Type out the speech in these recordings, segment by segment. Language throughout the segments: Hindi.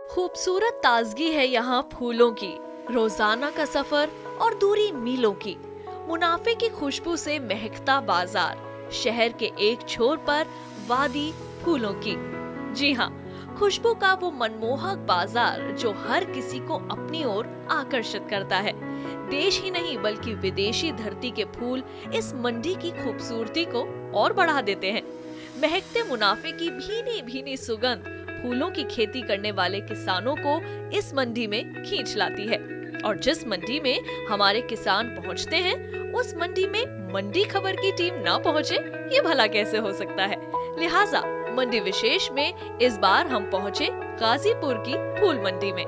खूबसूरत ताजगी है यहाँ फूलों की, रोजाना का सफर और दूरी मीलों की। मुनाफे की खुशबू से महकता बाजार, शहर के एक छोर पर वादी फूलों की। जी हाँ, खुशबू का वो मनमोहक बाजार जो हर किसी को अपनी ओर आकर्षित करता है। देश ही नहीं बल्कि विदेशी धरती के फूल इस मंडी की खूबसूरती को और बढ़ा देते हैं। महकते मुनाफे की भीनी भीनी सुगंध फूलों की खेती करने वाले किसानों को इस मंडी में खींच लाती है, और जिस मंडी में हमारे किसान पहुंचते हैं, उस मंडी में मंडी खबर की टीम ना पहुंचे, ये भला कैसे हो सकता है। लिहाजा मंडी विशेष में इस बार हम पहुंचे गाजीपुर की फूल मंडी में।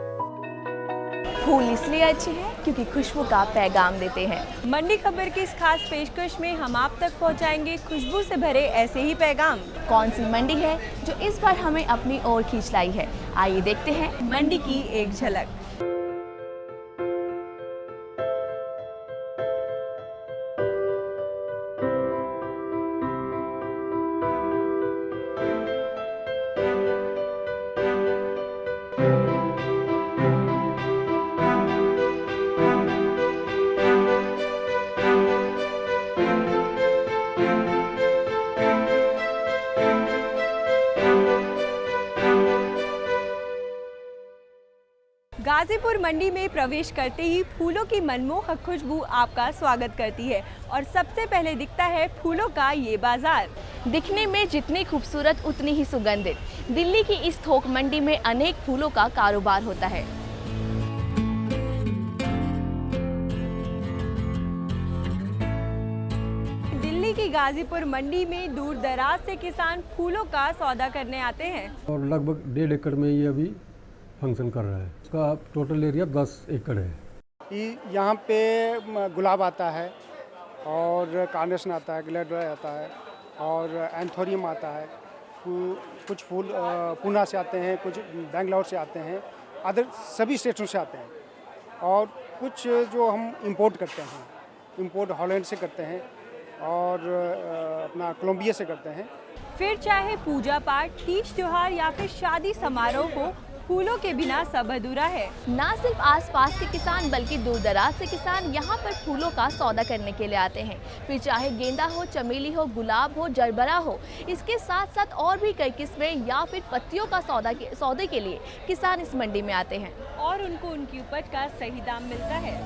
फूल इसलिए अच्छे हैं क्योंकि खुशबू का पैगाम देते हैं। मंडी खबर की इस खास पेशकश में हम आप तक पहुंचाएंगे खुशबू से भरे ऐसे ही पैगाम। कौन सी मंडी है जो इस बार हमें अपनी ओर खींच लाई है, आइए देखते हैं मंडी की एक झलक। गाजीपुर मंडी में प्रवेश करते ही फूलों की मनमोहक खुशबू आपका स्वागत करती है, और सबसे पहले दिखता है फूलों का ये बाजार। दिखने में जितनी खूबसूरत उतनी ही सुगंधित। दिल्ली की इस थोक मंडी में अनेक फूलों का कारोबार होता है। दिल्ली की गाजीपुर मंडी में दूर दराज से किसान फूलों का सौदा करने आते हैं। और लगभग 1.5 एकड़ में ये अभी फंक्शन कर रहा है। इसका टोटल एरिया 10 एकड़ है। यहाँ पे गुलाब आता है और कार्नेशन आता है, ग्लेडोरा आता है और एंथोरियम आता है। कुछ फूल पूना से आते हैं, कुछ बेंगलोर से आते हैं, अदर सभी स्टेटों से आते हैं। और कुछ जो हम इंपोर्ट करते हैं, इंपोर्ट हॉलैंड से करते हैं और अपना कोलंबिया से करते हैं। फिर चाहे पूजा पाठ, तीज त्योहार या फिर शादी समारोह हो, फूलों के बिना सब अधूरा है। न सिर्फ आसपास के किसान बल्कि दूर दराज से किसान यहाँ पर फूलों का सौदा करने के लिए आते हैं। फिर चाहे गेंदा हो, चमेली हो, गुलाब हो, जरबरा हो, इसके साथ साथ और भी कई किस्में या फिर पत्तियों का सौदे के लिए किसान इस मंडी में आते हैं और उनको उनकी उपज का सही दाम मिलता है।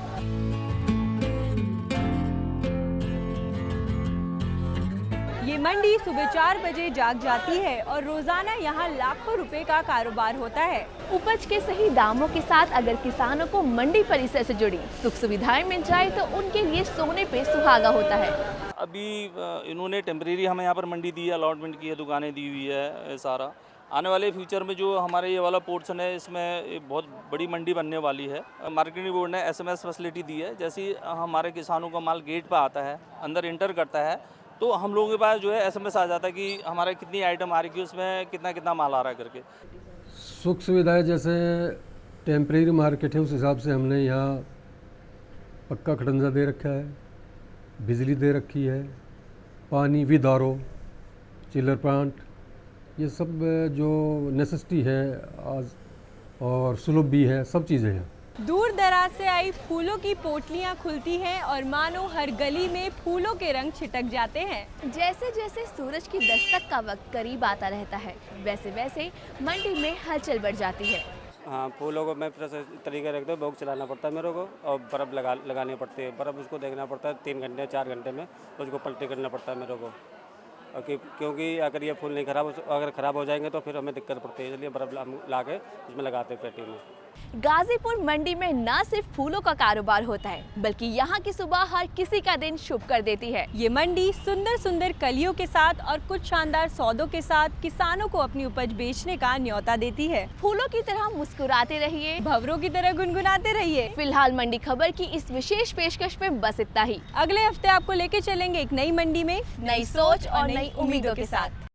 ये मंडी सुबह 4 बजे जाग जाती है और रोजाना यहाँ लाखों रुपए का कारोबार होता है। उपज के सही दामों के साथ अगर किसानों को मंडी परिसर से जुड़ी सुख सुविधाएं मिल जाए तो उनके लिए सोने पे सुहागा होता है। अभी इन्होंने टेम्परेरी हमें यहाँ पर मंडी दी है, अलॉटमेंट की है, दुकानें दी हुई है सारा। आने वाले फ्यूचर में जो हमारे ये वाला पोर्शन है, इसमें बहुत बड़ी मंडी बनने वाली है। मार्केटिंग बोर्ड ने SMS फैसिलिटी दी है। जैसे ही हमारे किसानों का माल गेट पर आता है, अंदर इंटर करता है, तो हम लोगों के पास जो है SMS आ जाता है कि हमारे कितनी आइटम आ रही है, उसमें कितना कितना माल आ रहा है करके। सुख सुविधाएं जैसे टेम्परेरी मार्केट है, उस हिसाब से हमने यहाँ पक्का खड़ंजा दे रखा है, बिजली दे रखी है, पानी विद RO, चिलर प्लांट, ये सब जो नेसेसिटी है आज, और सुलभ भी है, सब चीज़ें हैं। दूर दराज से आई फूलों की पोटलियाँ खुलती हैं और मानो हर गली में फूलों के रंग छिटक जाते हैं। जैसे जैसे सूरज की दस्तक का वक्त करीब आता रहता है, वैसे वैसे मंडी में हलचल बढ़ जाती है। हाँ, फूलों को मैं तरीके रखते हुए भोग चलाना पड़ता है मेरे को, और बर्फ़ लगानी पड़ती है। बर्फ़ उसको देखना पड़ता है 3 घंटे 4 घंटे में, उसको पलटी करना पड़ता है मेरे को, क्योंकि अगर ये फूल नहीं ख़राब हो जाएंगे तो फिर हमें दिक्कत पड़ती है। इसलिए बर्फ़ ला के उसमें लगाते हैं पेटी में। गाजीपुर मंडी में न सिर्फ फूलों का कारोबार होता है बल्कि यहाँ की सुबह हर किसी का दिन शुभ कर देती है। ये मंडी सुंदर सुंदर कलियों के साथ और कुछ शानदार सौदों के साथ किसानों को अपनी उपज बेचने का न्योता देती है। फूलों की तरह मुस्कुराते रहिए, भंवरों की तरह गुनगुनाते रहिए। फिलहाल मंडी खबर की इस विशेष पेशकश में बस इतना ही। अगले हफ्ते आपको लेके चलेंगे एक नई मंडी में, नई सोच और नई उम्मीदों के साथ।